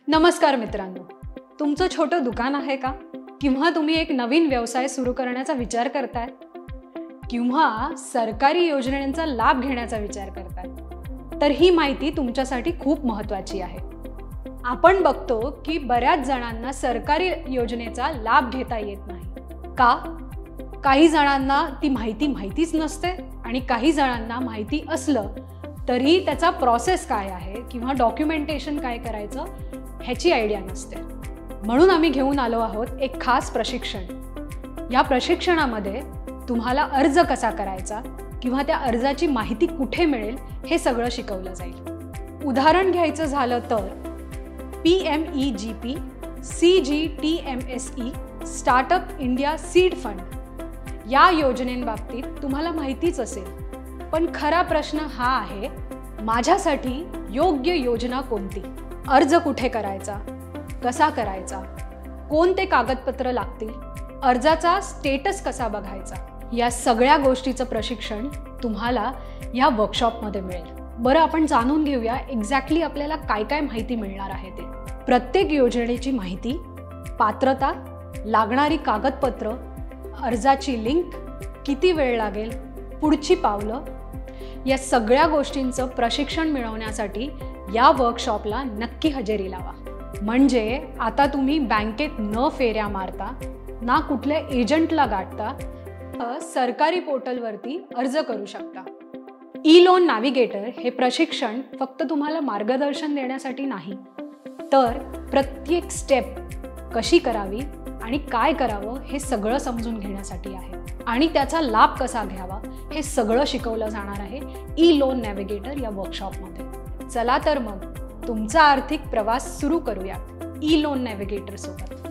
नमस्कार मित्रांनो, तुमचं छोटं दुकान आहे का? किंवा तुम्ही एक नवीन व्यवसाय सुरू करण्याचा विचार करताय? किंवा सरकारी योजनांचा लाभ घेण्याचा विचार करताय? तर ही माहिती तुमच्यासाठी खूप महत्त्वाची आहे. आपण बघतो की बऱ्याच जणांना सरकारी योजनेचा लाभ घेता येत नाही. का? काही जणांना ती माहिती माहितीच नसते आणि काही जणांना माहिती असलं तरी त्याचा प्रोसेस काय आहे किंवा डॉक्युमेंटेशन काय करायचं ह्याची आयडिया नसते. म्हणून आम्ही घेऊन आलो आहोत एक खास प्रशिक्षण. या प्रशिक्षणामध्ये तुम्हाला अर्ज कसा करायचा किंवा त्या अर्जाची माहिती कुठे मिळेल हे सगळं शिकवलं जाईल. उदाहरण घ्यायचं झालं तर PMEGP CGTMSE startup India seed fund या योजनेबाबतीत तुम्हाला माहितीच असेल. पण खरा प्रश्न हा आहे, माझ्यासाठी योग्य योजना कोणती? अर्ज कुठे करायचा? कसा करायचा? कोणते कागदपत्र लागतील? अर्जाचा स्टेटस कसा बघायचा? या सगळ्या गोष्टीचं प्रशिक्षण तुम्हाला या वर्कशॉपमध्ये मिळेल. बरं, आपण जाणून घेऊया एक्झॅक्टली आपल्याला काय काय माहिती मिळणार आहे ते. प्रत्येक योजनेची माहिती, पात्रता, लागणारी कागदपत्र, अर्जाची लिंक, किती वेळ लागेल, पुढची पावलं, या सगळ्या गोष्टींचं प्रशिक्षण मिळवण्यासाठी या वर्कशॉपला नक्की हजेरी लावा. म्हणजे आता तुम्ही बँकेत न फेऱ्या मारता, ना कुठल्या एजंटला गाठता, सरकारी पोर्टलवरती अर्ज करू शकता. ई-लोन नॅव्हिगेटर हे प्रशिक्षण फक्त तुम्हाला मार्गदर्शन देण्यासाठी नाही, तर प्रत्येक स्टेप कशी करावी आणि काय करावं हे सगळं समजून घेण्यासाठी आहे. आणि त्याचा लाभ कसा घ्यावा हे सगळं शिकवलं जाणार आहे ई-लोन नॅव्हिगेटर या वर्कशॉपमध्ये. चला तर मग तुमचा आर्थिक प्रवास सुरू करूया ई-लोन नॅव्हिगेटर सोबत.